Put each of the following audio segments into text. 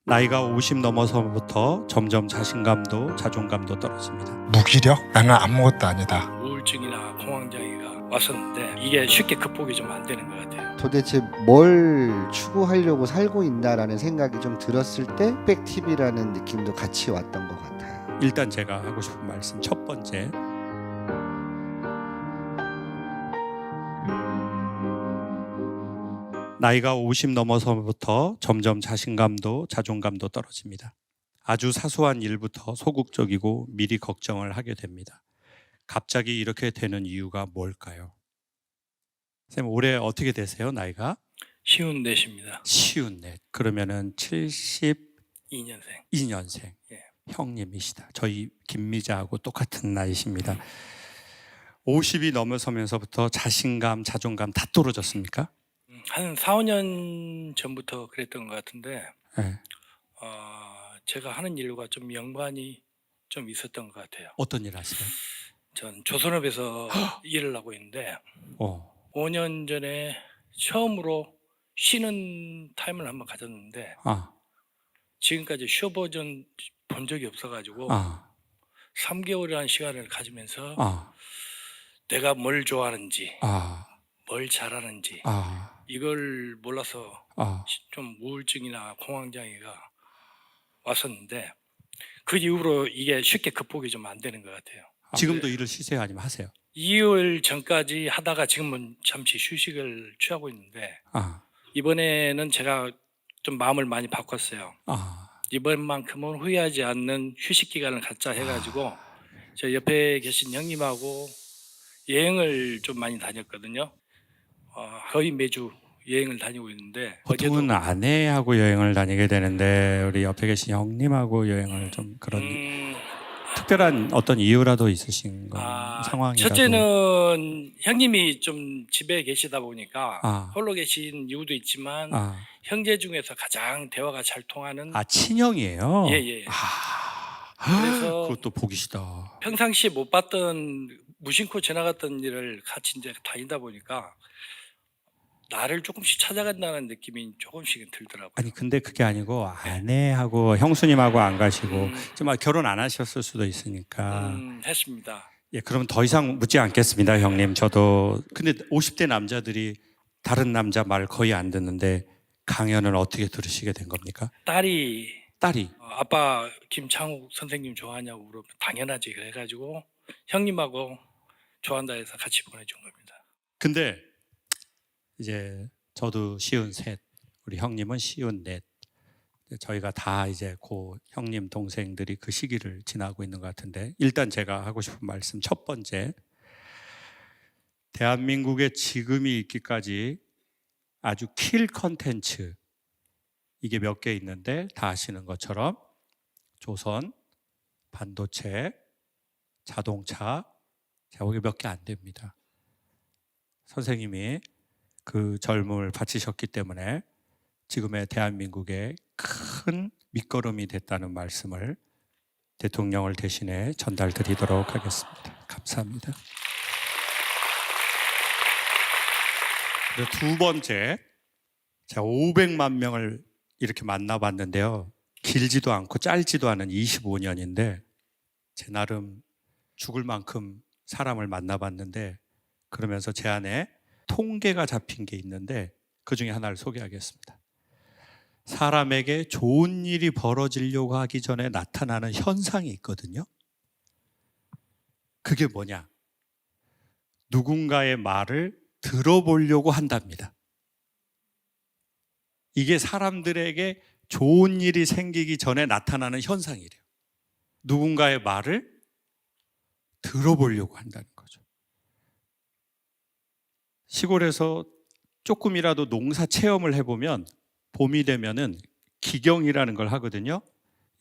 나이가 50 넘어서부터 점점 자신감도 자존감도 떨어집니다. 무기력? 나는 아무것도 아니다. 우울증이나 공황장애가 왔었는데 이게 쉽게 극복이 좀 안 되는 것 같아요. 도대체 뭘 추구하려고 살고 있나라는 생각이 좀 들었을 때 백TV라는 느낌도 같이 왔던 것 같아요. 일단 제가 하고 싶은 말씀 첫 번째, 나이가 50 넘어서부터 점점 자신감도 자존감도 떨어집니다. 아주 사소한 일부터 소극적이고 미리 걱정을 하게 됩니다. 갑자기 이렇게 되는 이유가 뭘까요? 선생님, 올해 어떻게 되세요? 나이가? 쉬운 넷입니다. 쉬운 넷. 그러면은 2년생. 72년생. 예. 형님이시다. 저희 김미자하고 똑같은 나이십니다. 50이 넘어서면서부터 자신감, 자존감 다 떨어졌습니까? 한 4, 5년 전부터 그랬던 것 같은데 네. 제가 하는 일과 좀 연관이 좀 있었던 것 같아요. 어떤 일 하세요? 전 조선업에서 일을 하고 있는데 5년 전에 처음으로 쉬는 타임을 한번 가졌는데 지금까지 쉬어본 적이 없어가지고 3개월이라는 시간을 가지면서 내가 뭘 좋아하는지 뭘 잘하는지 이걸 몰라서 좀 우울증이나 공황장애가 왔었는데 그 이후로 이게 쉽게 극복이 좀 안 되는 것 같아요. 지금도 일을 쉬세요? 아니면 하세요? 2월 전까지 하다가 지금은 잠시 휴식을 취하고 있는데 이번에는 제가 좀 마음을 많이 바꿨어요. 이번만큼은 후회하지 않는 휴식 기간을 갖자 해가지고 저 옆에 계신 형님하고 여행을 좀 많이 다녔거든요. 거의 매주 여행을 다니고 있는데 보통은 아내하고 여행을 다니게 되는데 우리 옆에 계신 형님하고 여행을 좀 그런 특별한 어떤 이유라도 있으신 상황이라도. 첫째는 형님이 좀 집에 계시다 보니까 홀로 계신 이유도 있지만 형제 중에서 가장 대화가 잘 통하는 친형이에요? 예. 그래서 그것도 보기 싫다. 평상시에 못 봤던 무심코 지나갔던 일을 같이 이제 다니다 보니까 나를 조금씩 찾아간다는 느낌이 조금씩은 들더라고요. 아니 근데 그게 아니고 아내하고 형수님하고 안 가시고 좀 결혼 안 하셨을 수도 있으니까. 했습니다. 예, 그럼 더 이상 묻지 않겠습니다, 형님. 저도 근데 50대 남자들이 다른 남자 말 거의 안 듣는데 강연은 어떻게 들으시게 된 겁니까? 딸이 아빠 김창욱 선생님 좋아하냐고 물어보면 당연하지 그래가지고 형님하고 좋아한다 해서 같이 보내준 겁니다. 근데 이제 저도 쉬운 셋, 우리 형님은 쉬운 넷. 저희가 다 이제 고 형님 동생들이 그 시기를 지나고 있는 것 같은데 일단 제가 하고 싶은 말씀 첫 번째, 대한민국에 지금이 있기까지 아주 킬 컨텐츠 이게 몇 개 있는데 다 아시는 것처럼 조선, 반도체, 자동차, 이게 몇 개 안 됩니다. 선생님이 그 젊음을 바치셨기 때문에 지금의 대한민국의 큰 밑거름이 됐다는 말씀을 대통령을 대신해 전달드리도록 하겠습니다. 감사합니다. 두 번째, 제가 500만 명을 이렇게 만나봤는데요. 길지도 않고 짧지도 않은 25년인데 제 나름 죽을 만큼 사람을 만나봤는데 그러면서 제 안에 통계가 잡힌 게 있는데 그 중에 하나를 소개하겠습니다. 사람에게 좋은 일이 벌어지려고 하기 전에 나타나는 현상이 있거든요. 그게 뭐냐? 누군가의 말을 들어보려고 한답니다. 이게 사람들에게 좋은 일이 생기기 전에 나타나는 현상이래요. 누군가의 말을 들어보려고 한다는 거죠. 시골에서 조금이라도 농사 체험을 해보면 봄이 되면은 기경이라는 걸 하거든요.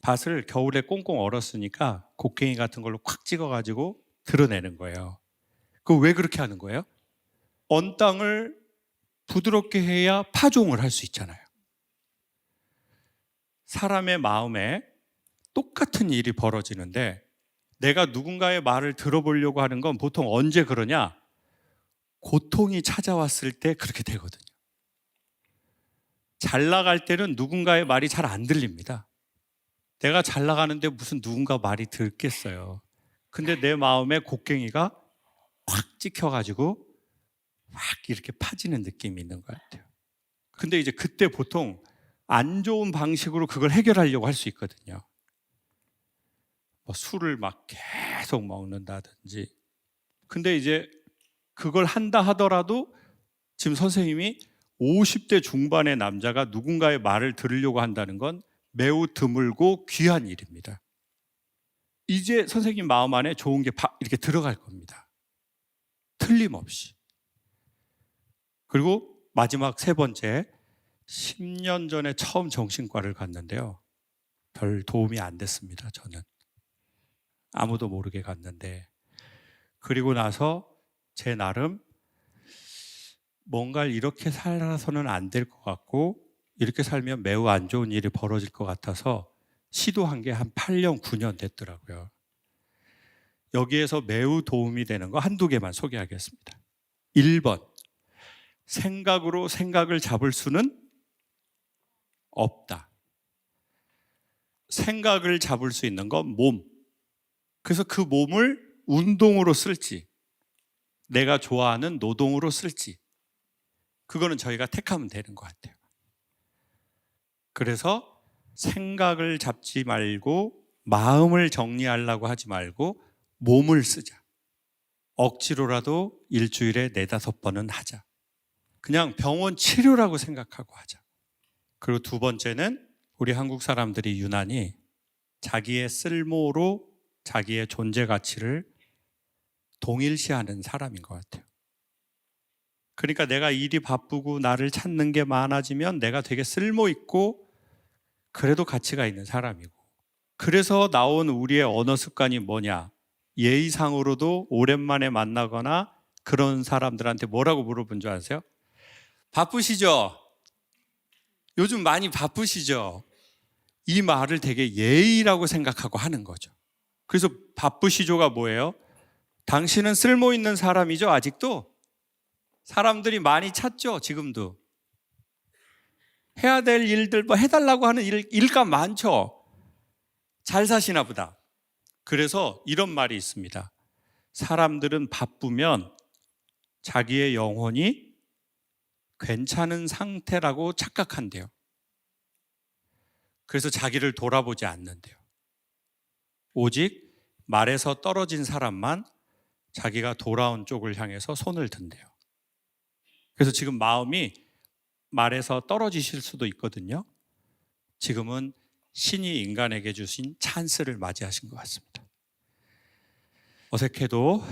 밭을 겨울에 꽁꽁 얼었으니까 곡괭이 같은 걸로 콱 찍어가지고 드러내는 거예요. 그거 왜 그렇게 하는 거예요? 언 땅을 부드럽게 해야 파종을 할 수 있잖아요. 사람의 마음에 똑같은 일이 벌어지는데 내가 누군가의 말을 들어보려고 하는 건 보통 언제 그러냐? 고통이 찾아왔을 때 그렇게 되거든요. 잘 나갈 때는 누군가의 말이 잘 안 들립니다. 내가 잘 나가는데 무슨 누군가 말이 들겠어요. 근데 내 마음에 곡괭이가 확 찍혀가지고 확 이렇게 파지는 느낌이 있는 것 같아요. 근데 이제 그때 보통 안 좋은 방식으로 그걸 해결하려고 할 수 있거든요. 뭐 술을 막 계속 먹는다든지. 근데 이제 그걸 한다 하더라도 지금 선생님이 50대 중반의 남자가 누군가의 말을 들으려고 한다는 건 매우 드물고 귀한 일입니다. 이제 선생님 마음 안에 좋은 게 이렇게 들어갈 겁니다. 틀림없이. 그리고 마지막 세 번째, 10년 전에 처음 정신과를 갔는데요. 별 도움이 안 됐습니다, 저는. 아무도 모르게 갔는데. 그리고 나서 제 나름 뭔가를 이렇게 살아서는 안 될 것 같고 이렇게 살면 매우 안 좋은 일이 벌어질 것 같아서 시도한 게 한 8년, 9년 됐더라고요. 여기에서 매우 도움이 되는 거 한두 개만 소개하겠습니다. 1번, 생각으로 생각을 잡을 수는 없다. 생각을 잡을 수 있는 건 몸. 그래서 그 몸을 운동으로 쓸지, 내가 좋아하는 노동으로 쓸지, 그거는 저희가 택하면 되는 것 같아요. 그래서 생각을 잡지 말고 마음을 정리하려고 하지 말고 몸을 쓰자. 억지로라도 일주일에 4-5번은 하자. 그냥 병원 치료라고 생각하고 하자. 그리고 두 번째는 우리 한국 사람들이 유난히 자기의 쓸모로 자기의 존재 가치를 동일시하는 사람인 것 같아요. 그러니까 내가 일이 바쁘고 나를 찾는 게 많아지면 내가 되게 쓸모 있고 그래도 가치가 있는 사람이고, 그래서 나온 우리의 언어 습관이 뭐냐? 예의상으로도 오랜만에 만나거나 그런 사람들한테 뭐라고 물어본 줄 아세요? 바쁘시죠? 요즘 많이 바쁘시죠? 이 말을 되게 예의라고 생각하고 하는 거죠. 그래서 바쁘시죠가 뭐예요? 당신은 쓸모 있는 사람이죠, 아직도? 사람들이 많이 찾죠, 지금도. 해야 될 일들, 뭐 해달라고 하는 일감 많죠? 잘 사시나 보다. 그래서 이런 말이 있습니다. 사람들은 바쁘면 자기의 영혼이 괜찮은 상태라고 착각한대요. 그래서 자기를 돌아보지 않는데요. 오직 말에서 떨어진 사람만 자기가 돌아온 쪽을 향해서 손을 든대요. 그래서 지금 마음이 말에서 떨어지실 수도 있거든요. 지금은 신이 인간에게 주신 찬스를 맞이하신 것 같습니다. 어색해도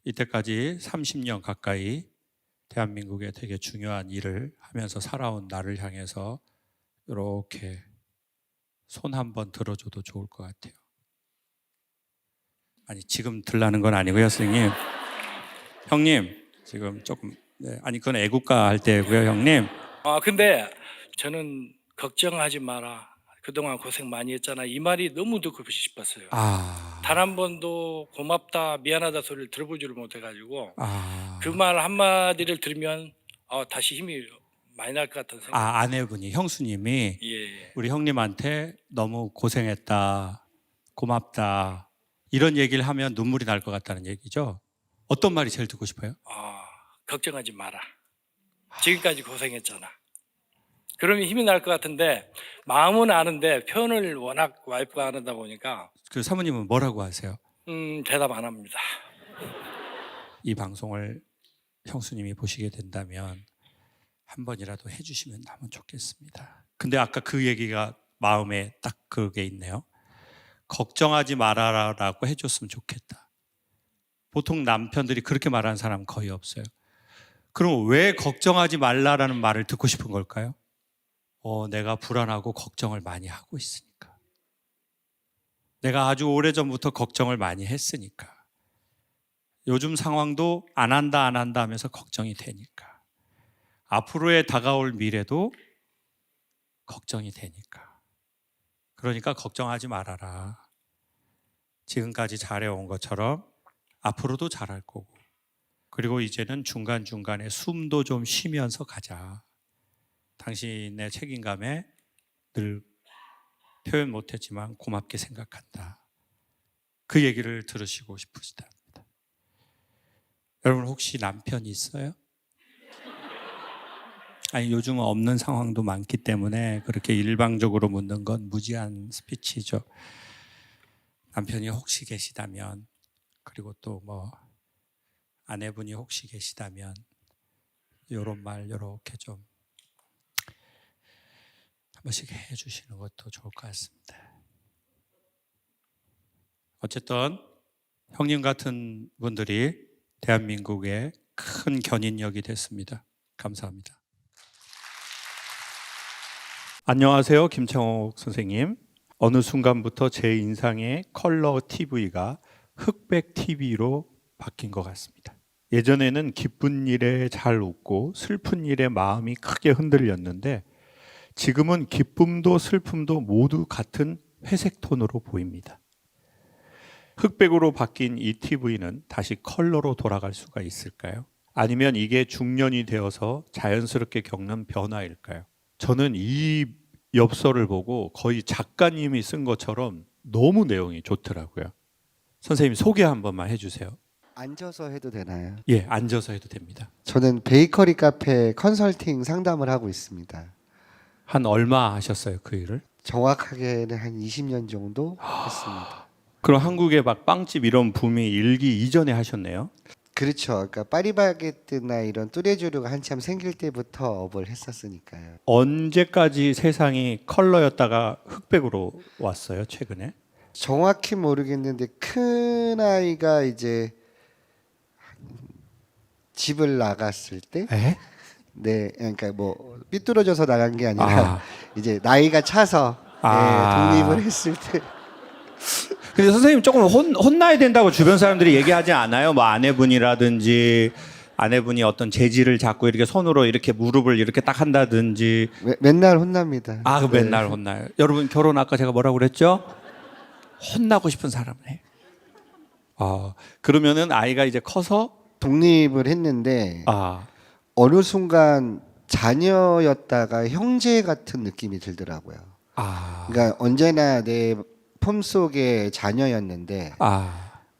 이때까지 30년 가까이 대한민국에 되게 중요한 일을 하면서 살아온 나를 향해서 이렇게 손 한번 들어줘도 좋을 것 같아요. 아니, 지금 들라는 건 아니고요, 선생님. 형님, 지금 조금, 네, 아니, 그건 애국가 할 때고요, 형님. 근데 저는 걱정하지 마라. 그동안 고생 많이 했잖아. 이 말이 너무 듣고 싶었어요. 단 한 번도 고맙다, 미안하다 소리를 들어보지를 못해가지고 그 말 한마디를 들으면 다시 힘이 많이 날 것 같은 생각. 아내분이, 형수님이 예. 우리 형님한테 너무 고생했다, 고맙다 이런 얘기를 하면 눈물이 날 것 같다는 얘기죠. 어떤 말이 제일 듣고 싶어요? 걱정하지 마라. 지금까지 고생했잖아. 그러면 힘이 날 것 같은데 마음은 아는데 표현을 워낙 와이프가 안 하다 보니까. 그 사모님은 뭐라고 하세요? 대답 안 합니다. 이 방송을 형수님이 보시게 된다면 한 번이라도 해주시면 너무 좋겠습니다. 근데 아까 그 얘기가 마음에 딱 그게 있네요. 걱정하지 말아라라고 해줬으면 좋겠다. 보통 남편들이 그렇게 말하는 사람 거의 없어요. 그럼 왜 걱정하지 말라라는 말을 듣고 싶은 걸까요? 내가 불안하고 걱정을 많이 하고 있으니까. 내가 아주 오래전부터 걱정을 많이 했으니까. 요즘 상황도 안 한다 하면서 걱정이 되니까. 앞으로의 다가올 미래도 걱정이 되니까. 그러니까 걱정하지 말아라. 지금까지 잘해온 것처럼 앞으로도 잘할 거고. 그리고 이제는 중간중간에 숨도 좀 쉬면서 가자. 당신의 책임감에 늘 표현 못했지만 고맙게 생각한다. 그 얘기를 들으시고 싶으시답니다. 여러분 혹시 남편이 있어요? 아니 요즘은 없는 상황도 많기 때문에 그렇게 일방적으로 묻는 건 무지한 스피치죠. 남편이 혹시 계시다면, 그리고 또 뭐 아내분이 혹시 계시다면 이런 말 이렇게 좀 한 번씩 해주시는 것도 좋을 것 같습니다. 어쨌든 형님 같은 분들이 대한민국의 큰 견인력이 됐습니다. 감사합니다. 안녕하세요, 김창옥 선생님. 어느 순간부터 제 인상의 컬러 TV가 흑백 TV로 바뀐 것 같습니다. 예전에는 기쁜 일에 잘 웃고 슬픈 일에 마음이 크게 흔들렸는데 지금은 기쁨도 슬픔도 모두 같은 회색 톤으로 보입니다. 흑백으로 바뀐 이 TV는 다시 컬러로 돌아갈 수가 있을까요? 아니면 이게 중년이 되어서 자연스럽게 겪는 변화일까요? 저는 이 엽서를 보고 거의 작가님이 쓴 것처럼 너무 내용이 좋더라고요. 선생님 소개 한 번만 해주세요. 앉아서 해도 되나요? 예, 앉아서 해도 됩니다. 저는 베이커리 카페 컨설팅 상담을 하고 있습니다. 한 얼마 하셨어요, 그 일을? 정확하게는 한 20년 정도 했습니다. 그럼 한국에 막 빵집 이런 붐이 일기 이전에 하셨네요? 그렇죠. 그러니까 파리바게뜨나 이런 뚜레쥬르가 한참 생길 때부터 업을 했었으니까요. 언제까지 세상이 컬러였다가 흑백으로 왔어요, 최근에? 정확히 모르겠는데 큰 아이가 이제 집을 나갔을 때, 에? 네, 그러니까 뭐 삐뚤어져서 나간 게 아니라 이제 나이가 차서 독립을 했을 때. 근데 선생님 조금 혼나야 된다고 주변 사람들이 얘기하지 않아요? 뭐 아내분이라든지 아내분이 어떤 재질을 잡고 이렇게 손으로 이렇게 무릎을 이렇게 딱 한다든지. 맨날 혼납니다. 그 맨날 혼나요. 여러분 결혼 아까 제가 뭐라고 그랬죠? 혼나고 싶은 사람은 해. 그러면은 아이가 이제 커서 독립을 했는데 어느 순간 자녀였다가 형제 같은 느낌이 들더라고요. 그러니까 언제나 내 품속의 자녀였는데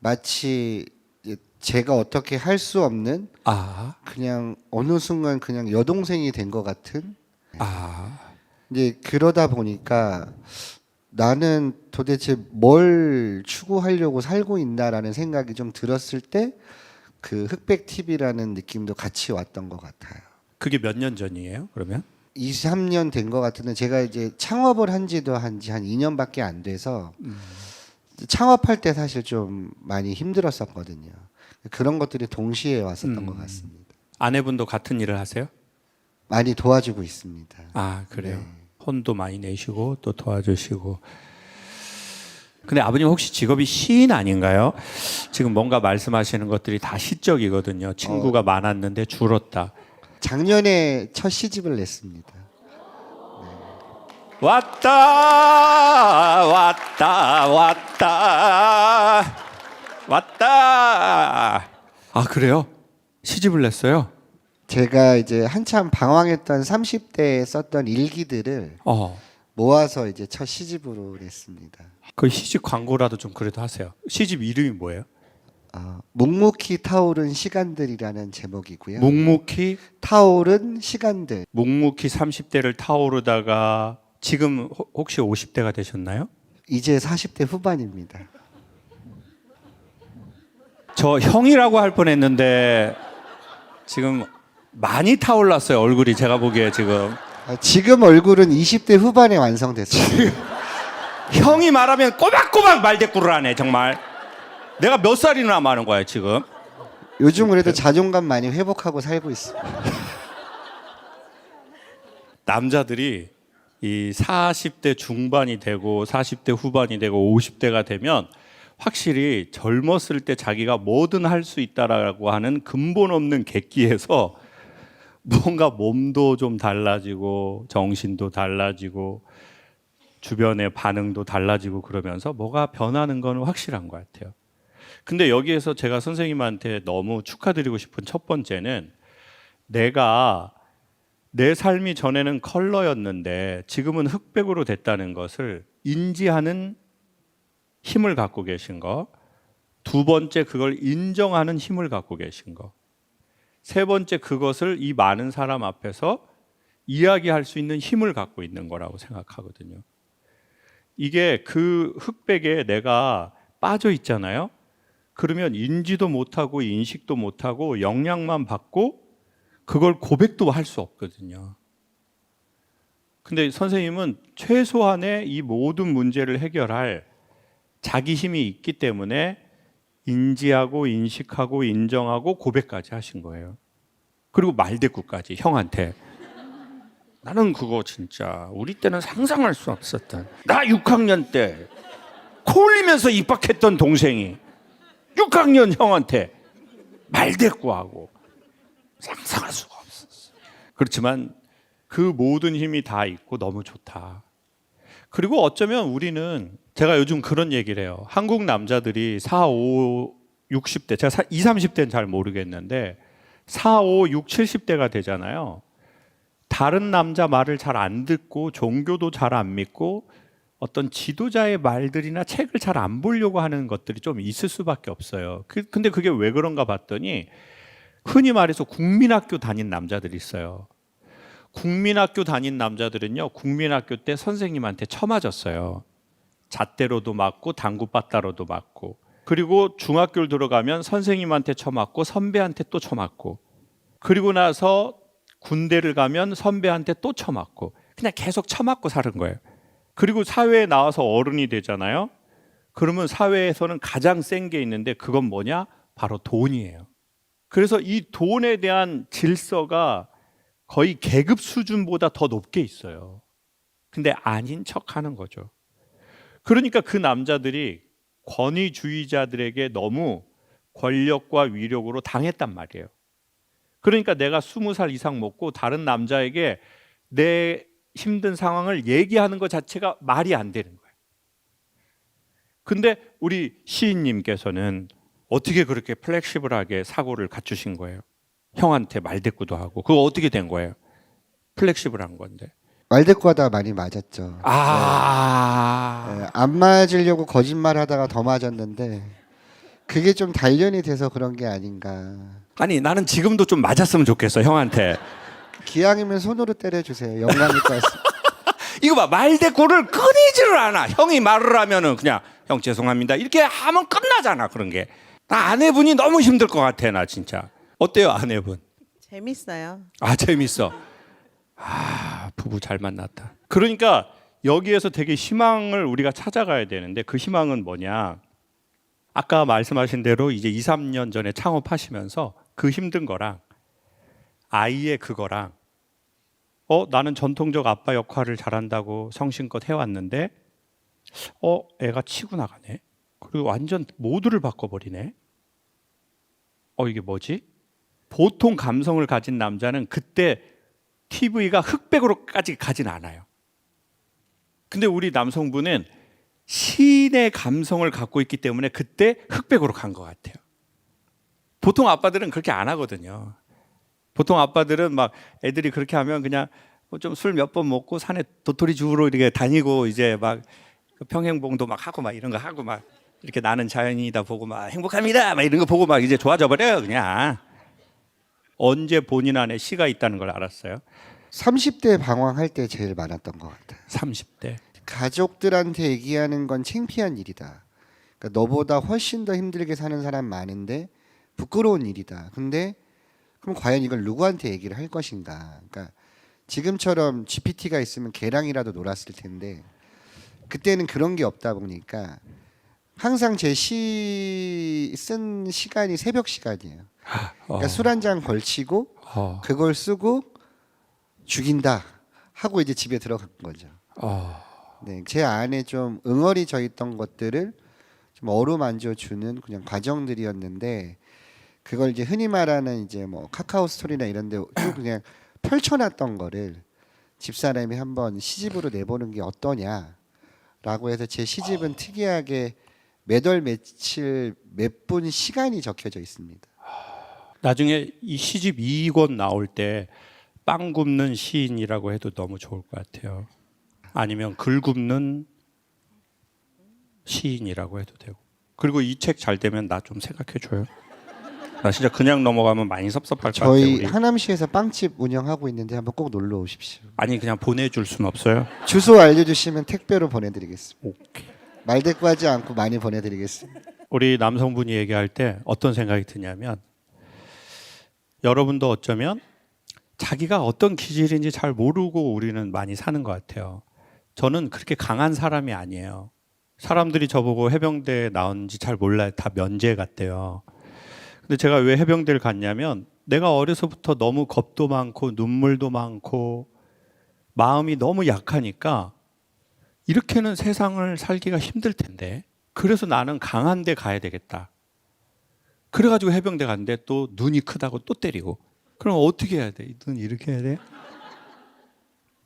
마치 제가 어떻게 할 수 없는 그냥 어느 순간 그냥 여동생이 된 것 같은. 이제 그러다 보니까 나는 도대체 뭘 추구하려고 살고 있나라는 생각이 좀 들었을 때 그 흑백 TV라는 느낌도 같이 왔던 것 같아요. 그게 몇 년 전이에요? 그러면? 2, 3년 된 것 같은데 제가 이제 창업을 한 2년밖에 안 돼서 창업할 때 사실 좀 많이 힘들었었거든요. 그런 것들이 동시에 왔었던 것 같습니다. 아내분도 같은 일을 하세요? 많이 도와주고 있습니다. 그래요? 네. 혼도 많이 내시고 또 도와주시고. 근데 아버님 혹시 직업이 시인 아닌가요? 지금 뭔가 말씀하시는 것들이 다 시적이거든요. 친구가 많았는데 줄었다. 작년에 첫 시집을 냈습니다. 왔다 왔다 왔다 왔다. 그래요? 시집을 냈어요? 제가 이제 한참 방황했던 30대에 썼던 일기들을 모아서 이제 첫 시집으로 냈습니다. 그 시집 광고라도 좀 그래도 하세요. 시집 이름이 뭐예요? 묵묵히 타오른 시간들이라는 제목이고요. 묵묵히 타오른 시간들. 묵묵히 30대를 타오르다가 지금 혹시 50대가 되셨나요? 이제 40대 후반입니다. 저 형이라고 할 뻔했는데 지금 많이 타올랐어요. 얼굴이 제가 보기에 지금 얼굴은 20대 후반에 완성됐어요. 형이 말하면 꼬박꼬박 말대꾸를 하네 정말. 내가 몇 살이나 많은 거야 지금? 요즘 그래도 자존감 많이 회복하고 살고 있습니다. 남자들이 이 40대 중반이 되고 40대 후반이 되고 50대가 되면 확실히 젊었을 때 자기가 뭐든 할 수 있다라고 하는 근본 없는 객기에서 뭔가 몸도 좀 달라지고 정신도 달라지고 주변의 반응도 달라지고 그러면서 뭐가 변하는 건 확실한 것 같아요. 근데 여기에서 제가 선생님한테 너무 축하드리고 싶은 첫 번째는 내가 내 삶이 전에는 컬러였는데 지금은 흑백으로 됐다는 것을 인지하는 힘을 갖고 계신 거. 두 번째, 그걸 인정하는 힘을 갖고 계신 거. 세 번째, 그것을 이 많은 사람 앞에서 이야기할 수 있는 힘을 갖고 있는 거라고 생각하거든요. 이게 그 흑백에 내가 빠져 있잖아요. 그러면 인지도 못하고 인식도 못하고 영향만 받고 그걸 고백도 할 수 없거든요. 근데 선생님은 최소한의 이 모든 문제를 해결할 자기 힘이 있기 때문에 인지하고 인식하고 인정하고 고백까지 하신 거예요. 그리고 말대꾸까지 형한테. 나는 그거 진짜 우리 때는 상상할 수 없었던. 나 6학년 때 코 흘리면서 입학했던 동생이 6학년 형한테 말대꾸하고 상상할 수가 없었어요. 그렇지만 그 모든 힘이 다 있고 너무 좋다. 그리고 어쩌면 우리는, 제가 요즘 그런 얘기를 해요. 한국 남자들이 4, 5, 60대, 제가 20, 30대는 잘 모르겠는데 4, 5, 6, 70대가 되잖아요. 다른 남자 말을 잘 안 듣고 종교도 잘 안 믿고 어떤 지도자의 말들이나 책을 잘 안 보려고 하는 것들이 좀 있을 수밖에 없어요. 근데 그게 왜 그런가 봤더니 흔히 말해서 국민학교 다닌 남자들이 있어요. 국민학교 다닌 남자들은요, 국민학교 때 선생님한테 쳐맞았어요. 잣대로도 맞고 당구바따로도 맞고. 그리고 중학교를 들어가면 선생님한테 쳐맞고 선배한테 또 쳐맞고. 그리고 나서 군대를 가면 선배한테 또 쳐맞고. 그냥 계속 쳐맞고 사는 거예요. 그리고 사회에 나와서 어른이 되잖아요. 그러면 사회에서는 가장 센 게 있는데 그건 뭐냐? 바로 돈이에요. 그래서 이 돈에 대한 질서가 거의 계급 수준보다 더 높게 있어요. 근데 아닌 척 하는 거죠. 그러니까 그 남자들이 권위주의자들에게 너무 권력과 위력으로 당했단 말이에요. 그러니까 내가 20살 이상 먹고 다른 남자에게 내 힘든 상황을 얘기하는 것 자체가 말이 안 되는 거예요. 근데 우리 시인님께서는 어떻게 그렇게 플렉시블하게 사고를 갖추신 거예요? 형한테 말대꾸도 하고. 그거 어떻게 된 거예요? 플렉시블한 건데. 말대꾸하다가 많이 맞았죠. 아, 안 맞으려고 거짓말하다가 더 맞았는데 그게 좀 단련이 돼서 그런 게 아닌가. 아니 나는 지금도 좀 맞았으면 좋겠어 형한테. 기왕이면 손으로 때려주세요. 영광일까서. 이거 봐, 말대꾸를 끊이지를 않아. 형이 말을 하면은 그냥 형 죄송합니다 이렇게 하면 끝나잖아. 그런 게. 나 아내분이 너무 힘들 것 같아. 나 진짜. 어때요 아내분? 재밌어요. 아 재밌어. 아 부부 잘 만났다. 그러니까 여기에서 되게 희망을 우리가 찾아가야 되는데 그 희망은 뭐냐? 아까 말씀하신 대로 이제 2, 3년 전에 창업하시면서 그 힘든 거랑 아이의 그거랑 나는 전통적 아빠 역할을 잘한다고 성심껏 해왔는데 애가 치고 나가네. 그리고 완전 모두를 바꿔버리네. 이게 뭐지? 보통 감성을 가진 남자는 그때 TV가 흑백으로까지 가진 않아요. 근데 우리 남성분은 시인의 감성을 갖고 있기 때문에 그때 흑백으로 간 것 같아요. 보통 아빠들은 그렇게 안 하거든요. 보통 아빠들은 막 애들이 그렇게 하면 그냥 좀 술 몇 번 먹고 산에 도토리 주우러 이렇게 다니고 이제 막 평행봉도 막 하고 막 이런 거 하고 막 이렇게 나는 자연이다 보고 막 행복합니다 막 이런 거 보고 막 이제 좋아져 버려요 그냥. 언제 본인 안에 시가 있다는 걸 알았어요? 30대 방황할 때 제일 많았던 것 같아요. 30대. 가족들한테 얘기하는 건 창피한 일이다. 그러니까 너보다 훨씬 더 힘들게 사는 사람 많은데 부끄러운 일이다. 근데 그럼 과연 이걸 누구한테 얘기를 할 것인가? 그러니까 지금처럼 GPT가 있으면 걔랑이라도 놀았을 텐데 그때는 그런 게 없다 보니까 항상 제 시 쓴 시간이 새벽 시간이에요. 그러니까 술 한 잔 걸치고 그걸 쓰고 죽인다 하고 이제 집에 들어간 거죠. 네, 제 안에 좀 응어리 져 있던 것들을 좀 어루만져 주는 그냥 과정들이었는데 그걸 이제 흔히 말하는 이제 뭐 카카오 스토리나 이런 데 쭉 그냥 펼쳐놨던 거를 집사람이 한번 시집으로 내보는 게 어떠냐라고 해서 제 시집은 특이하게 몇 월 며칠 몇 분 시간이 적혀져 있습니다. 나중에 이 시집 2권 나올 때 빵 굽는 시인이라고 해도 너무 좋을 것 같아요. 아니면 글 굽는 시인이라고 해도 되고. 그리고 이 책 잘 되면 나 좀 생각해 줘요. 나 진짜 그냥 넘어가면 많이 섭섭할 것 같아요. 저희 우리. 하남시에서 빵집 운영하고 있는데 한번 꼭 놀러 오십시오. 아니 그냥 보내줄 순 없어요? 주소 알려주시면 택배로 보내드리겠습니다. 오케이. 말대꾸하지 않고 많이 보내드리겠습니다. 우리 남성분이 얘기할 때 어떤 생각이 드냐면 여러분도 어쩌면 자기가 어떤 기질인지 잘 모르고 우리는 많이 사는 것 같아요. 저는 그렇게 강한 사람이 아니에요. 사람들이 저보고 해병대에 나온지 잘 몰라요. 다 면제 같대요. 근데 제가 왜 해병대를 갔냐면 내가 어려서부터 너무 겁도 많고 눈물도 많고 마음이 너무 약하니까 이렇게는 세상을 살기가 힘들 텐데 그래서 나는 강한 데 가야 되겠다. 그래가지고 해병대 갔는데 또 눈이 크다고 또 때리고 그럼 어떻게 해야 돼? 눈 이렇게 해야 돼?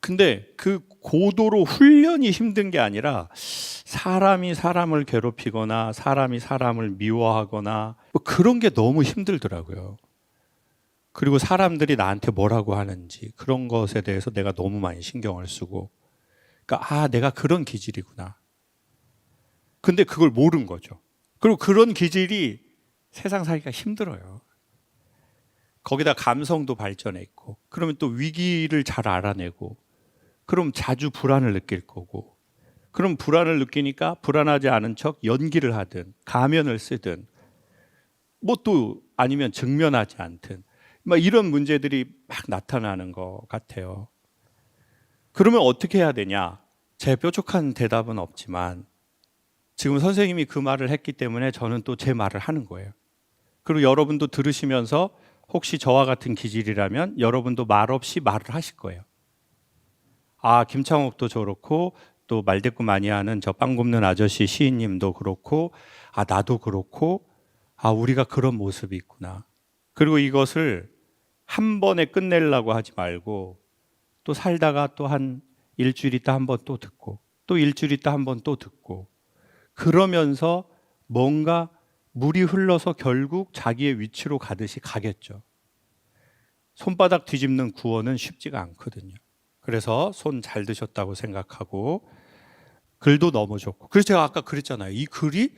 근데 그 고도로 훈련이 힘든 게 아니라 사람이 사람을 괴롭히거나 사람이 사람을 미워하거나 뭐 그런 게 너무 힘들더라고요. 그리고 사람들이 나한테 뭐라고 하는지 그런 것에 대해서 내가 너무 많이 신경을 쓰고 그러니까 내가 그런 기질이구나. 근데 그걸 모른 거죠. 그리고 그런 기질이 세상 살기가 힘들어요. 거기다 감성도 발전해 있고 그러면 또 위기를 잘 알아내고 그럼 자주 불안을 느낄 거고 그럼 불안을 느끼니까 불안하지 않은 척 연기를 하든 가면을 쓰든 뭐 또 아니면 직면하지 않든 막 이런 문제들이 막 나타나는 것 같아요. 그러면 어떻게 해야 되냐? 제 뾰족한 대답은 없지만 지금 선생님이 그 말을 했기 때문에 저는 또 제 말을 하는 거예요. 그리고 여러분도 들으시면서 혹시 저와 같은 기질이라면 여러분도 말없이 말을 하실 거예요. 김창옥도 저렇고 또 말대꾸 많이 하는 저 빵 굽는 아저씨 시인님도 그렇고 나도 그렇고 우리가 그런 모습이 있구나. 그리고 이것을 한 번에 끝내려고 하지 말고 또 살다가 또 한 일주일 있다 한 번 또 듣고 또 일주일 있다 한 번 또 듣고 그러면서 뭔가 물이 흘러서 결국 자기의 위치로 가듯이 가겠죠. 손바닥 뒤집는 구원은 쉽지가 않거든요. 그래서 손 잘 드셨다고 생각하고 글도 너무 좋고 그래서 제가 아까 그랬잖아요. 이 글이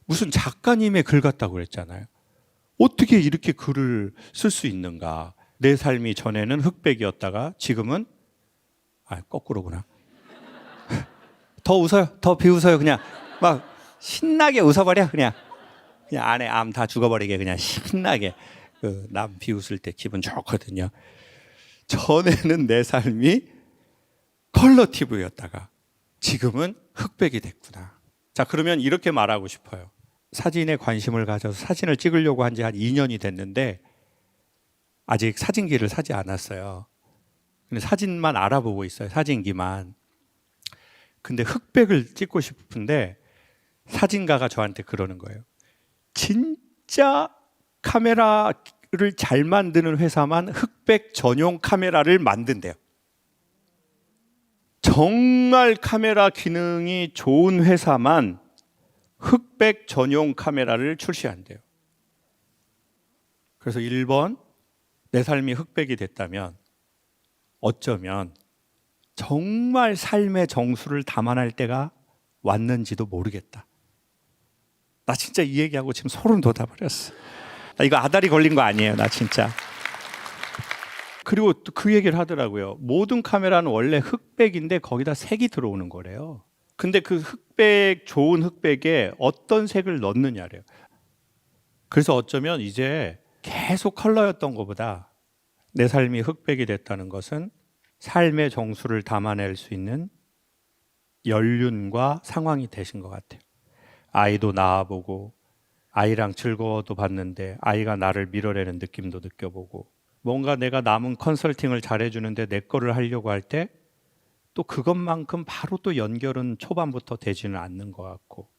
무슨 작가님의 글 같다고 그랬잖아요. 어떻게 이렇게 글을 쓸 수 있는가. 내 삶이 전에는 흑백이었다가 지금은 거꾸로구나. 더 웃어요. 더 비웃어요. 그냥 막 신나게 웃어버려. 그냥 안에 암 다 죽어버리게 그냥 신나게 남 비웃을 때 기분 좋거든요. 전에는 내 삶이 컬러 TV였다가 지금은 흑백이 됐구나. 자, 그러면 이렇게 말하고 싶어요. 사진에 관심을 가져서 사진을 찍으려고 한 지 한 2년이 됐는데 아직 사진기를 사지 않았어요. 근데 사진만 알아보고 있어요. 사진기만. 근데 흑백을 찍고 싶은데 사진가가 저한테 그러는 거예요. 진짜 카메라를 잘 만드는 회사만 흑백 전용 카메라를 만든대요. 정말 카메라 기능이 좋은 회사만 흑백 전용 카메라를 출시한대요. 그래서 1번, 내 삶이 흑백이 됐다면 어쩌면 정말 삶의 정수를 담아낼 때가 왔는지도 모르겠다. 나 진짜 이 얘기하고 지금 소름 돋아버렸어. 나 이거 아다리 걸린 거 아니에요, 나 진짜. 그리고 또 그 얘기를 하더라고요. 모든 카메라는 원래 흑백인데 거기다 색이 들어오는 거래요. 근데 그 흑백, 좋은 흑백에 어떤 색을 넣느냐래요. 그래서 어쩌면 이제 계속 컬러였던 것보다 내 삶이 흑백이 됐다는 것은 삶의 정수를 담아낼 수 있는 연륜과 상황이 되신 것 같아요. 아이도 낳아보고 아이랑 즐거워도 봤는데 아이가 나를 밀어내는 느낌도 느껴보고 뭔가 내가 남은 컨설팅을 잘해주는데 내 거를 하려고 할 때 또 그것만큼 바로 또 연결은 초반부터 되지는 않는 것 같고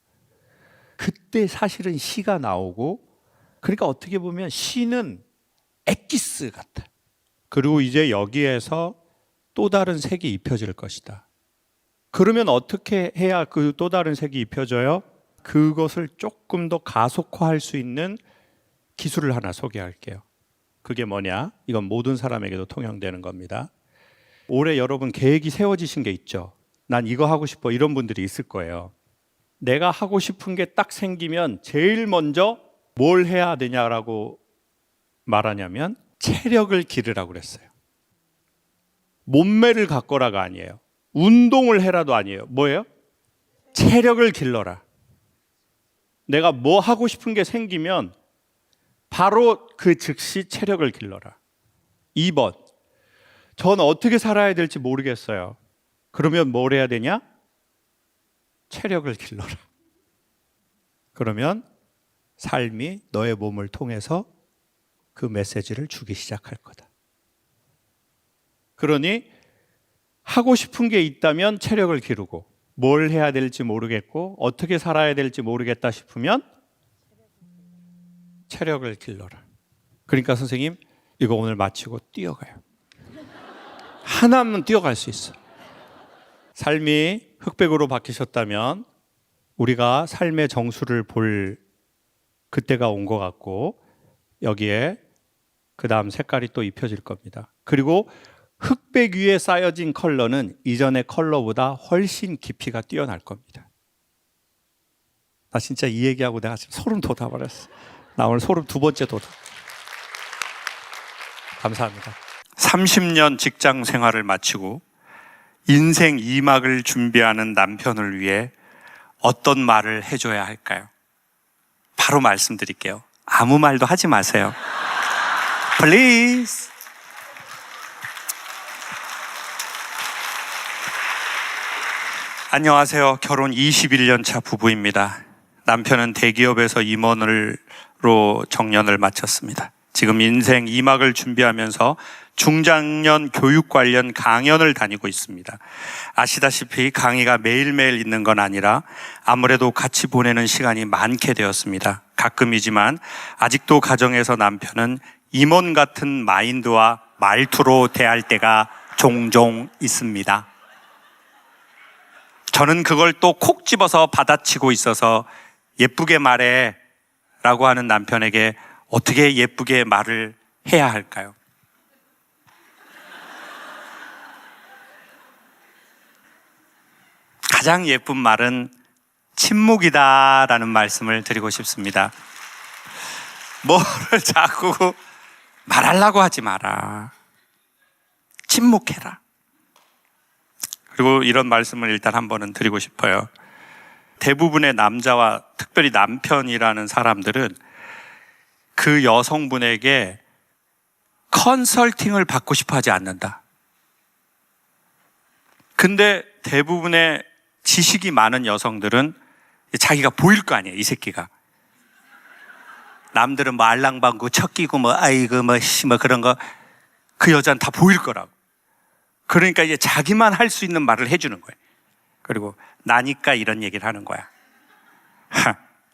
그때 사실은 시가 나오고 그러니까 어떻게 보면 시는 엑기스 같아. 그리고 이제 여기에서 또 다른 색이 입혀질 것이다. 그러면 어떻게 해야 그 또 다른 색이 입혀져요? 그것을 조금 더 가속화할 수 있는 기술을 하나 소개할게요. 그게 뭐냐? 이건 모든 사람에게도 통용되는 겁니다. 올해 여러분 계획이 세워지신 게 있죠. 난 이거 하고 싶어 이런 분들이 있을 거예요. 내가 하고 싶은 게 딱 생기면 제일 먼저 뭘 해야 되냐라고 말하냐면 체력을 기르라고 그랬어요. 몸매를 갖거라가 아니에요. 운동을 해라도 아니에요. 뭐예요? 체력을 길러라. 내가 뭐 하고 싶은 게 생기면 바로 그 즉시 체력을 길러라. 2번, 전 어떻게 살아야 될지 모르겠어요. 그러면 뭘 해야 되냐? 체력을 길러라. 그러면 삶이 너의 몸을 통해서 그 메시지를 주기 시작할 거다. 그러니 하고 싶은 게 있다면 체력을 기르고, 뭘 해야 될지 모르겠고 어떻게 살아야 될지 모르겠다 싶으면 체력을 길러라. 그러니까 선생님 이거 오늘 마치고 뛰어가요. 하나면 뛰어갈 수 있어. 삶이 흑백으로 바뀌셨다면 우리가 삶의 정수를 볼 그때가 온 것 같고, 여기에 그 다음 색깔이 또 입혀질 겁니다. 그리고 흑백 위에 쌓여진 컬러는 이전의 컬러보다 훨씬 깊이가 뛰어날 겁니다. 나 진짜 이 얘기하고 내가 지금 소름 돋아버렸어. 나 오늘 소름 2번째 돋아. 감사합니다. 30년 직장 생활을 마치고 인생 2막을 준비하는 남편을 위해 어떤 말을 해줘야 할까요? 바로 말씀드릴게요. 아무 말도 하지 마세요. Please. 안녕하세요. 결혼 21년 차 부부입니다. 남편은 대기업에서 임원으로 정년을 마쳤습니다. 지금 인생 2막을 준비하면서 중장년 교육 관련 강연을 다니고 있습니다. 아시다시피 강의가 매일매일 있는 건 아니라 아무래도 같이 보내는 시간이 많게 되었습니다. 가끔이지만 아직도 가정에서 남편은 임원 같은 마인드와 말투로 대할 때가 종종 있습니다. 저는 그걸 또 콕 집어서 받아치고 있어서 예쁘게 말해 라고 하는 남편에게 어떻게 예쁘게 말을 해야 할까요? 가장 예쁜 말은 침묵이다라는 말씀을 드리고 싶습니다. 뭐를 자꾸 말하려고 하지 마라. 침묵해라. 그리고 이런 말씀을 일단 한 번은 드리고 싶어요. 대부분의 남자와 특별히 남편이라는 사람들은 그 여성분에게 컨설팅을 받고 싶어 하지 않는다. 근데 대부분의 지식이 많은 여성들은 자기가 보일 거 아니에요, 이 새끼가. 남들은 뭐 알랑방구 척끼고 뭐 아이고 뭐 그런 거 그 여자는 다 보일 거라고. 그러니까 이제 자기만 할 수 있는 말을 해주는 거예요. 그리고 나니까 이런 얘기를 하는 거야.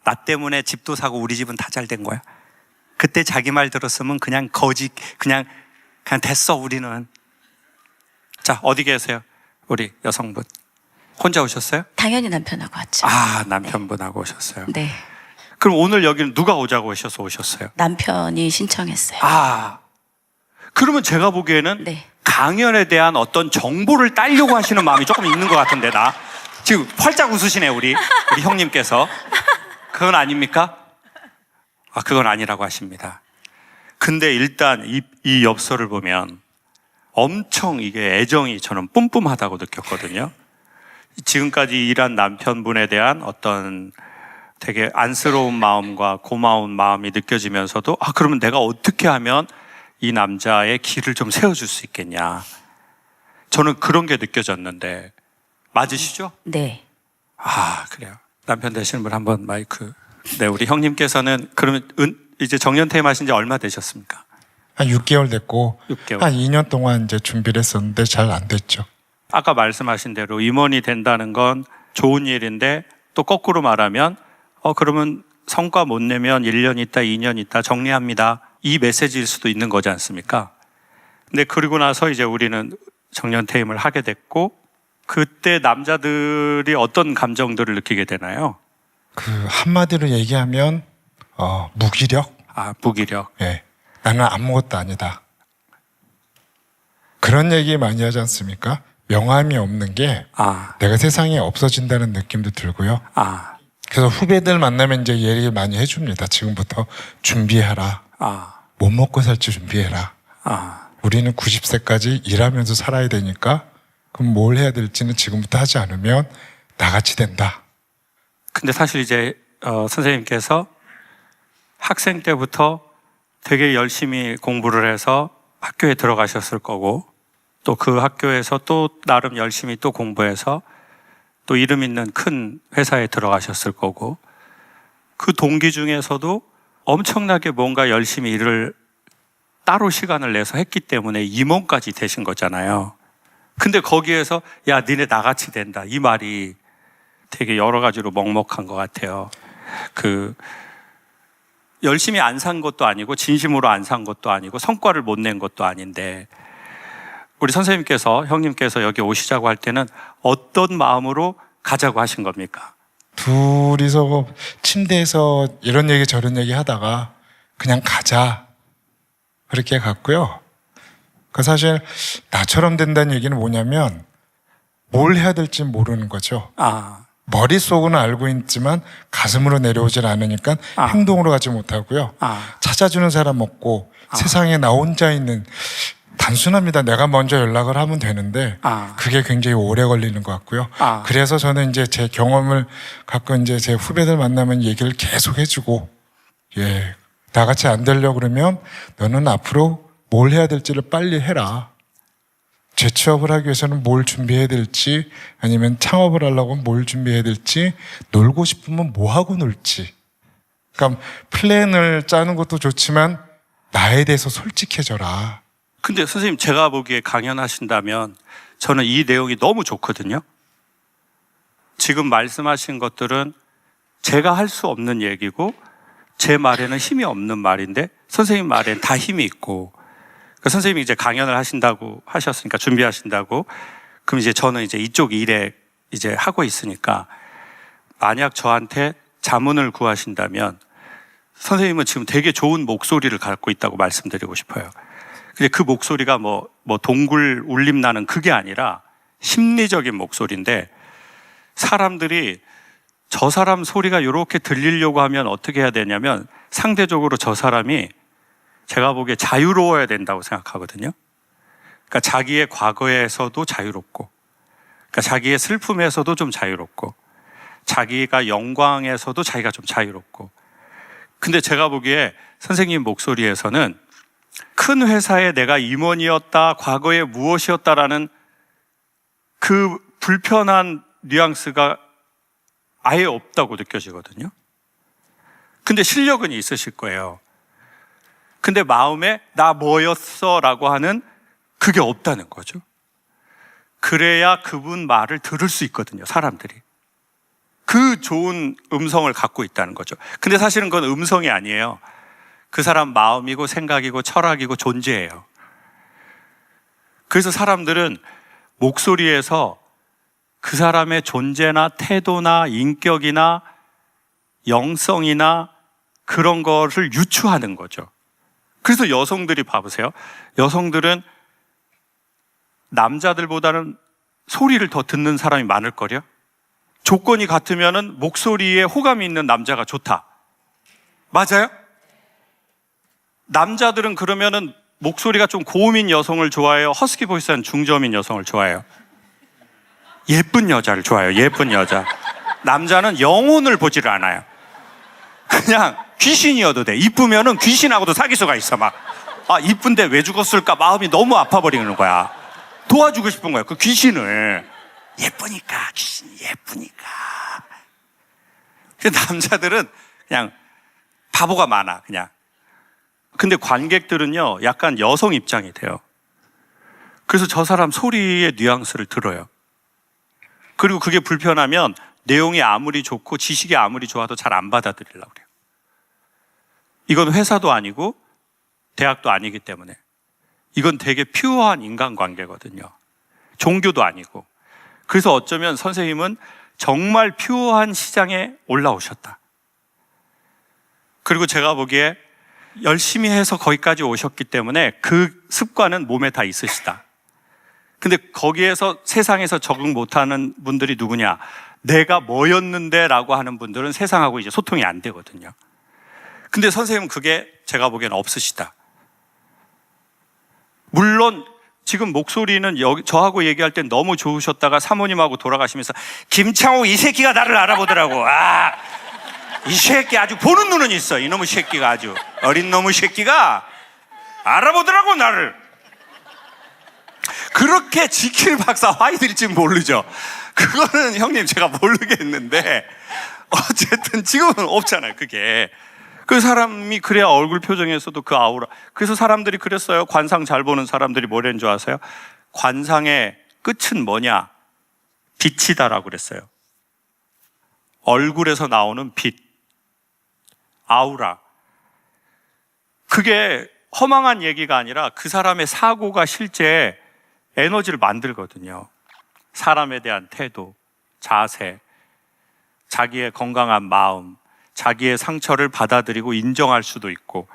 나 때문에 집도 사고 우리 집은 다 잘 된 거야. 그때 자기 말 들었으면 그냥 그냥 됐어 우리는. 자, 어디 계세요? 우리 여성분. 혼자 오셨어요? 당연히 남편하고 왔죠. 아, 남편분하고 오셨어요. 네. 그럼 오늘 여기는 누가 오자고 하셔서 오셨어요? 남편이 신청했어요. 아, 그러면 제가 보기에는 네. 강연에 대한 어떤 정보를 따려고 하시는 마음이 조금 있는 것 같은데, 나 지금 활짝 웃으시네 우리 형님께서. 그건 아닙니까? 아, 그건 아니라고 하십니다. 근데 일단 이 엽서를 보면 엄청 이게 애정이 저는 뿜뿜하다고 느꼈거든요. 지금까지 일한 남편분에 대한 어떤 되게 안쓰러운 마음과 고마운 마음이 느껴지면서도, 아, 그러면 내가 어떻게 하면 이 남자의 길을 좀 세워줄 수 있겠냐. 저는 그런 게 느껴졌는데, 맞으시죠? 네. 아, 그래요. 남편 되시는 분 한번 마이크. 네, 우리 형님께서는 그러면 이제 정년 퇴임하신 지 얼마 되셨습니까? 한 6개월 됐고 6개월. 한 2년 동안 이제 준비를 했었는데 잘 안 됐죠. 아까 말씀하신 대로 임원이 된다는 건 좋은 일인데, 또 거꾸로 말하면 그러면 성과 못 내면 1년 있다 2년 있다 정리합니다, 이 메시지일 수도 있는 거지 않습니까? 근데 그리고 나서 이제 우리는 정년 퇴임을 하게 됐고, 그때 남자들이 어떤 감정들을 느끼게 되나요? 그 한마디로 얘기하면 무기력. 아, 무기력. 예. 나는 아무것도 아니다. 그런 얘기 많이 하지 않습니까? 명함이 없는 게 내가 세상에 없어진다는 느낌도 들고요. 그래서 후배들 만나면 이제 얘기 많이 해줍니다. 지금부터 준비해라. 못 먹고 살지 준비해라. 우리는 90세까지 일하면서 살아야 되니까 그럼 뭘 해야 될지는 지금부터 하지 않으면 나같이 된다. 근데 사실 이제 선생님께서 학생 때부터 되게 열심히 공부를 해서 학교에 들어가셨을 거고, 또 그 학교에서 또 나름 열심히 또 공부해서 또 이름 있는 큰 회사에 들어가셨을 거고, 그 동기 중에서도 엄청나게 뭔가 열심히 일을 따로 시간을 내서 했기 때문에 임원까지 되신 거잖아요. 근데 거기에서 야, 니네 나같이 된다, 이 말이 되게 여러 가지로 먹먹한 것 같아요. 열심히 안 산 것도 아니고 진심으로 안 산 것도 아니고 성과를 못 낸 것도 아닌데, 우리 선생님께서, 형님께서 여기 오시자고 할 때는 어떤 마음으로 가자고 하신 겁니까? 둘이서 침대에서 이런 얘기 저런 얘기 하다가 그냥 가자, 그렇게 갔고요. 그 사실 나처럼 된다는 얘기는 뭐냐면 뭘 해야 될지 모르는 거죠. 머릿속은 알고 있지만 가슴으로 내려오질 않으니까 행동으로 가지 못하고요. 찾아주는 사람 없고 세상에 나 혼자 있는, 단순합니다. 내가 먼저 연락을 하면 되는데 그게 굉장히 오래 걸리는 것 같고요. 그래서 저는 이제 제 경험을 갖고 이제 제 후배들 만나면 얘기를 계속 해주고, 나같이 안 되려고 그러면 너는 앞으로 뭘 해야 될지를 빨리 해라. 재취업을 하기 위해서는 뭘 준비해야 될지, 아니면 창업을 하려고 하면 뭘 준비해야 될지, 놀고 싶으면 뭐 하고 놀지. 그러니까 플랜을 짜는 것도 좋지만 나에 대해서 솔직해져라. 근데 선생님, 제가 보기에 강연하신다면 저는 이 내용이 너무 좋거든요. 지금 말씀하신 것들은 제가 할 수 없는 얘기고 제 말에는 힘이 없는 말인데 선생님 말에는 다 힘이 있고, 그러니까 선생님이 이제 강연을 하신다고 하셨으니까, 준비하신다고, 그럼 이제 저는 이제 이쪽 일에 이제 하고 있으니까 만약 저한테 자문을 구하신다면 선생님은 지금 되게 좋은 목소리를 갖고 있다고 말씀드리고 싶어요. 근데 그 목소리가 뭐 동굴 울림 나는 그게 아니라 심리적인 목소리인데, 사람들이 저 사람 소리가 이렇게 들리려고 하면 어떻게 해야 되냐면 상대적으로 저 사람이 제가 보기에 자유로워야 된다고 생각하거든요. 그러니까 자기의 과거에서도 자유롭고, 그러니까 자기의 슬픔에서도 좀 자유롭고, 자기가 영광에서도 자기가 좀 자유롭고. 근데 제가 보기에 선생님 목소리에서는 큰 회사에 내가 임원이었다, 과거에 무엇이었다라는 그 불편한 뉘앙스가 아예 없다고 느껴지거든요. 근데 실력은 있으실 거예요. 근데 마음에 나 뭐였어 라고 하는 그게 없다는 거죠. 그래야 그분 말을 들을 수 있거든요, 사람들이. 그 좋은 음성을 갖고 있다는 거죠. 근데 사실은 그건 음성이 아니에요. 그 사람 마음이고 생각이고 철학이고 존재예요. 그래서 사람들은 목소리에서 그 사람의 존재나 태도나 인격이나 영성이나 그런 거를 유추하는 거죠. 그래서 여성들이 봐보세요. 여성들은 남자들보다는 소리를 더 듣는 사람이 많을걸요. 조건이 같으면은 목소리에 호감이 있는 남자가 좋다. 맞아요? 남자들은 그러면은 목소리가 좀 고음인 여성을 좋아해요? 허스키 보이스한 중저음인 여성을 좋아해요? 예쁜 여자를 좋아해요. 예쁜 여자. 남자는 영혼을 보지를 않아요. 그냥 귀신이어도 돼. 이쁘면은 귀신하고도 사귈 수가 있어. 막 이쁜데 왜 죽었을까 마음이 너무 아파버리는 거야. 도와주고 싶은 거야, 그 귀신을. 예쁘니까, 귀신이 예쁘니까. 남자들은 그냥 바보가 많아, 그냥. 근데 관객들은요, 약간 여성 입장이 돼요. 그래서 저 사람 소리의 뉘앙스를 들어요. 그리고 그게 불편하면 내용이 아무리 좋고 지식이 아무리 좋아도 잘 안 받아들이려고 그래요. 이건 회사도 아니고 대학도 아니기 때문에. 이건 되게 퓨어한 인간관계거든요. 종교도 아니고. 그래서 어쩌면 선생님은 정말 퓨어한 시장에 올라오셨다. 그리고 제가 보기에 열심히 해서 거기까지 오셨기 때문에 그 습관은 몸에 다 있으시다. 근데 거기에서 세상에서 적응 못하는 분들이 누구냐? 내가 뭐였는데 라고 하는 분들은 세상하고 이제 소통이 안 되거든요. 근데 선생님은 그게 제가 보기에는 없으시다. 물론 지금 목소리는 저하고 얘기할 땐 너무 좋으셨다가 사모님하고 돌아가시면서 김창호 이 새끼가 나를 알아보더라고. 이 새끼 아주 보는 눈은 있어. 이놈의 새끼가 아주 어린 놈의 새끼가 알아보더라고 나를. 그렇게 지킬 박사 화이들지 모르죠. 그거는 형님 제가 모르겠는데 어쨌든 지금은 없잖아요. 그게 그 사람이 그래야 얼굴 표정에서도 그 아우라. 그래서 사람들이 그랬어요. 관상 잘 보는 사람들이 뭐라는 줄 아세요? 관상의 끝은 뭐냐? 빛이다라고 그랬어요. 얼굴에서 나오는 빛, 아우라. 그게 허망한 얘기가 아니라 그 사람의 사고가 실제 에너지를 만들거든요. 사람에 대한 태도, 자세, 자기의 건강한 마음, 자기의 상처를 받아들이고 인정할 수도 있고,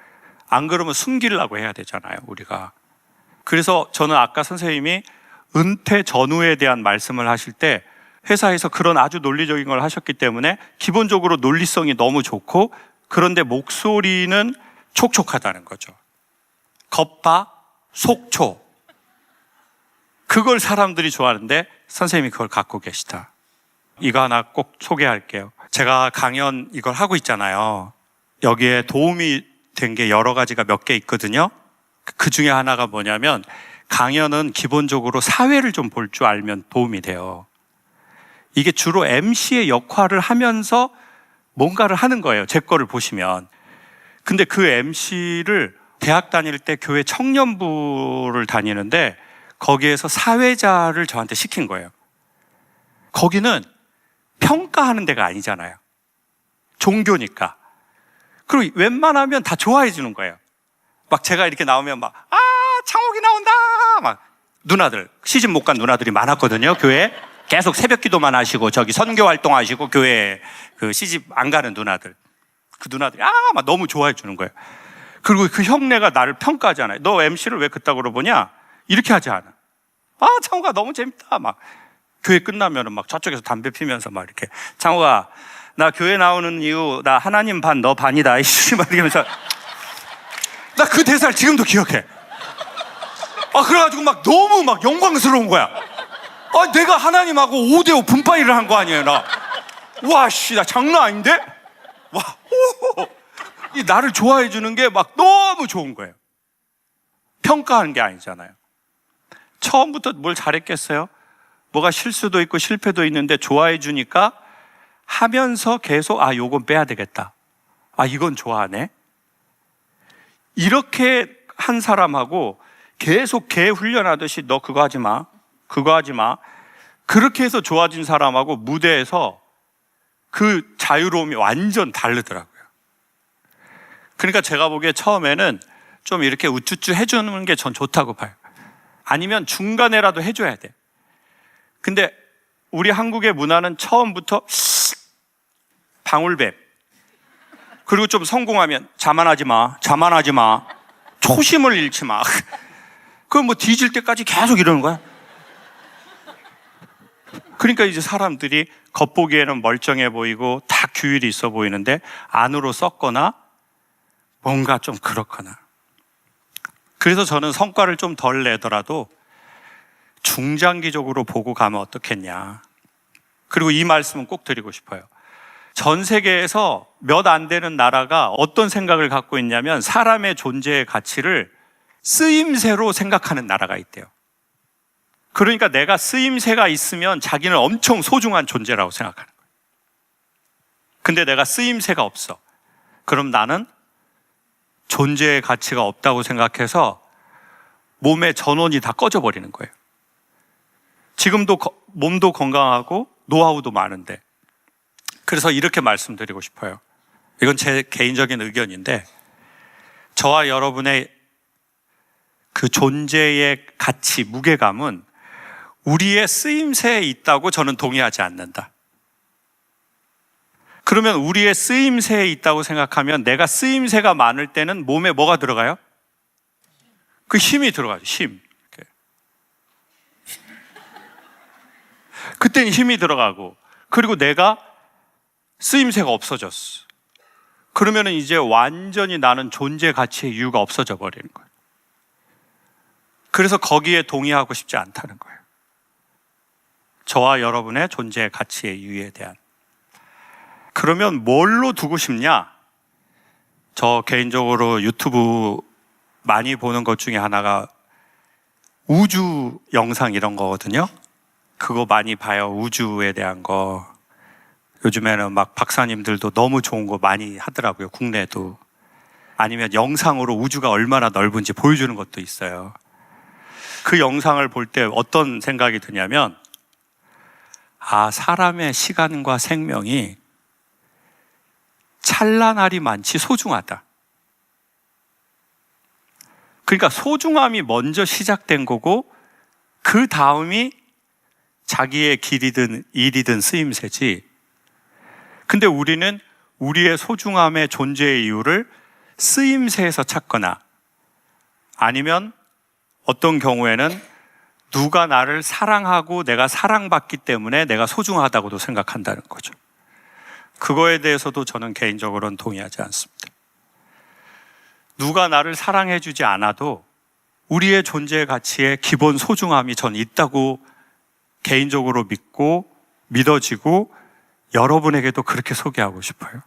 안 그러면 숨기려고 해야 되잖아요, 우리가. 그래서 저는 아까 선생님이 은퇴 전후에 대한 말씀을 하실 때 회사에서 그런 아주 논리적인 걸 하셨기 때문에 기본적으로 논리성이 너무 좋고, 그런데 목소리는 촉촉하다는 거죠. 겉바 속촉. 그걸 사람들이 좋아하는데 선생님이 그걸 갖고 계시다. 이거 하나 꼭 소개할게요. 제가 강연 이걸 하고 있잖아요. 여기에 도움이 된 게 여러 가지가 몇 개 있거든요. 그 중에 하나가 뭐냐면, 강연은 기본적으로 사회를 좀 볼 줄 알면 도움이 돼요. 이게 주로 MC의 역할을 하면서 뭔가를 하는 거예요. 제 거를 보시면. 근데 그 MC를 대학 다닐 때 교회 청년부를 다니는데 거기에서 사회자를 저한테 시킨 거예요. 거기는 평가하는 데가 아니잖아요. 종교니까. 그리고 웬만하면 다 좋아해 주는 거예요. 막 제가 이렇게 나오면 막, 창옥이 나온다! 막, 누나들, 시집 못 간 누나들이 많았거든요, 교회에. 계속 새벽 기도만 하시고, 저기 선교 활동하시고, 교회에 그 시집 안 가는 누나들. 그 누나들이, 막 너무 좋아해 주는 거예요. 그리고 그 형네가 나를 평가하잖아요. 너 MC를 왜 그따구로 보냐? 이렇게 하지 않아. 창호가 너무 재밌다. 막 교회 끝나면은 막 저쪽에서 담배 피면서 막 이렇게, 창호가 나 교회 나오는 이유 나 하나님 반 너 반이다. 이씨 막 이러면서 나 그 대사를 지금도 기억해. 그래가지고 막 너무 막 영광스러운 거야. 내가 하나님하고 5대5 분파일을 한 거 아니에요, 나. 와, 씨, 나 장난 아닌데? 와, 이 나를 좋아해 주는 게 막 너무 좋은 거예요. 평가하는 게 아니잖아요. 처음부터 뭘 잘했겠어요? 뭐가 실수도 있고 실패도 있는데 좋아해 주니까 하면서 계속 요건 빼야 되겠다. 이건 좋아하네. 이렇게 한 사람하고 계속 개 훈련하듯이 너 그거 하지 마. 그거 하지 마. 그렇게 해서 좋아진 사람하고 무대에서 그 자유로움이 완전 다르더라고요. 그러니까 제가 보기에 처음에는 좀 이렇게 우쭈쭈 해주는 게 전 좋다고 봐요. 아니면 중간에라도 해줘야 돼. 근데 우리 한국의 문화는 처음부터 방울뱀. 그리고 좀 성공하면 자만하지 마. 초심을 잃지 마. 그럼 뭐 뒤질 때까지 계속 이러는 거야. 그러니까 이제 사람들이 겉보기에는 멀쩡해 보이고 다 규율이 있어 보이는데 안으로 썩거나 뭔가 좀 그렇거나. 그래서 저는 성과를 좀 덜 내더라도 중장기적으로 보고 가면 어떻겠냐. 그리고 이 말씀은 꼭 드리고 싶어요. 전 세계에서 몇 안 되는 나라가 어떤 생각을 갖고 있냐면 사람의 존재의 가치를 쓰임새로 생각하는 나라가 있대요. 그러니까 내가 쓰임새가 있으면 자기는 엄청 소중한 존재라고 생각하는 거예요. 근데 내가 쓰임새가 없어. 그럼 나는 존재의 가치가 없다고 생각해서 몸의 전원이 다 꺼져버리는 거예요. 지금도 몸도 건강하고 노하우도 많은데. 그래서 이렇게 말씀드리고 싶어요. 이건 제 개인적인 의견인데, 저와 여러분의 그 존재의 가치, 무게감은 우리의 쓰임새에 있다고 저는 동의하지 않는다. 그러면 우리의 쓰임새에 있다고 생각하면 내가 쓰임새가 많을 때는 몸에 뭐가 들어가요? 그 힘이 들어가죠. 힘. 그때는 힘이 들어가고, 그리고 내가 쓰임새가 없어졌어. 그러면 이제 완전히 나는 존재 가치의 이유가 없어져 버리는 거예요. 그래서 거기에 동의하고 싶지 않다는 거예요. 저와 여러분의 존재 가치의 이유에 대한. 그러면 뭘로 두고 싶냐? 저 개인적으로 유튜브 많이 보는 것 중에 하나가 우주 영상 이런 거거든요. 그거 많이 봐요. 우주에 대한 거. 요즘에는 막 박사님들도 너무 좋은 거 많이 하더라고요. 국내도. 아니면 영상으로 우주가 얼마나 넓은지 보여주는 것도 있어요. 그 영상을 볼 때 어떤 생각이 드냐면, 아, 사람의 시간과 생명이 찬란하리 많지 소중하다. 그러니까 소중함이 먼저 시작된 거고, 그 다음이 자기의 길이든 일이든 쓰임새지. 근데 우리는 우리의 소중함의 존재의 이유를 쓰임새에서 찾거나, 아니면 어떤 경우에는 누가 나를 사랑하고 내가 사랑받기 때문에 내가 소중하다고도 생각한다는 거죠. 그거에 대해서도 저는 개인적으로는 동의하지 않습니다. 누가 나를 사랑해주지 않아도 우리의 존재 가치의 기본 소중함이 전 있다고 개인적으로 믿고 믿어지고, 여러분에게도 그렇게 소개하고 싶어요.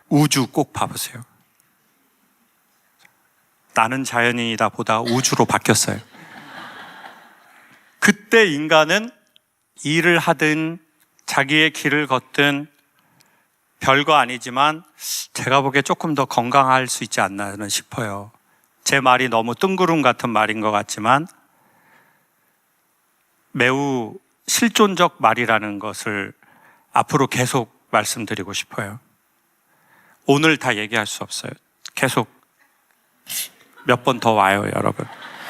우주 꼭 봐보세요. 나는 자연인이다 보다 우주로 바뀌었어요. 그때 인간은 일을 하든 자기의 길을 걷든 별거 아니지만 제가 보기에 조금 더 건강할 수 있지 않나 싶어요. 제 말이 너무 뜬구름 같은 말인 것 같지만 매우 실존적 말이라는 것을 앞으로 계속 말씀드리고 싶어요. 오늘 다 얘기할 수 없어요. 계속 몇 번 더 와요, 여러분.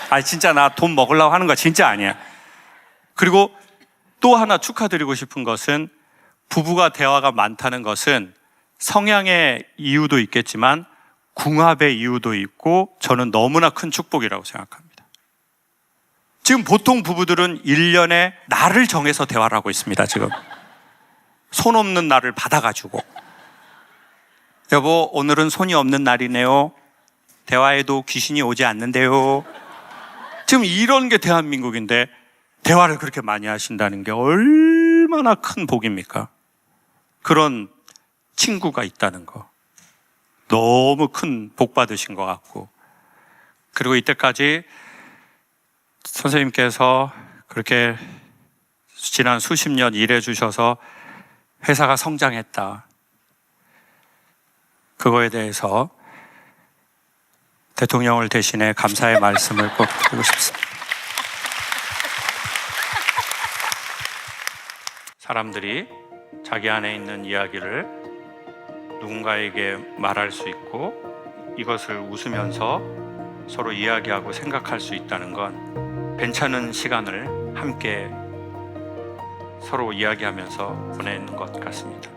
아니, 진짜 나 돈 먹으려고 하는 거 진짜 아니야. 그리고 또 하나 축하드리고 싶은 것은, 부부가 대화가 많다는 것은 성향의 이유도 있겠지만 궁합의 이유도 있고, 저는 너무나 큰 축복이라고 생각합니다. 지금 보통 부부들은 1년에 날을 정해서 대화를 하고 있습니다. 지금 손 없는 날을 받아가지고, 여보 오늘은 손이 없는 날이네요. 대화에도 귀신이 오지 않는데요. 지금 이런 게 대한민국인데 대화를 그렇게 많이 하신다는 게 얼마나 큰 복입니까? 그런 친구가 있다는 거 너무 큰 복 받으신 것 같고, 그리고 이때까지 선생님께서 그렇게 지난 수십 년 일해 주셔서 회사가 성장했다, 그거에 대해서 대통령을 대신해 감사의 말씀을 꼭 드리고 싶습니다. 사람들이 자기 안에 있는 이야기를 누군가에게 말할 수 있고, 이것을 웃으면서 서로 이야기하고 생각할 수 있다는 건 괜찮은 시간을 함께 서로 이야기하면서 보내는 것 같습니다.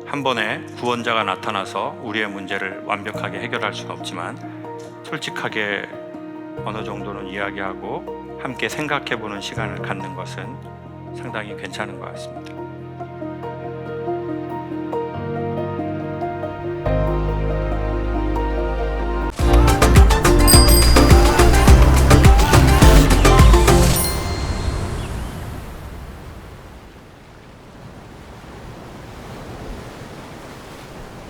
한 번에 구원자가 나타나서 우리의 문제를 완벽하게 해결할 수는 없지만 솔직하게 어느 정도는 이야기하고 함께 생각해보는 시간을 갖는 것은 상당히 괜찮은 것 같습니다.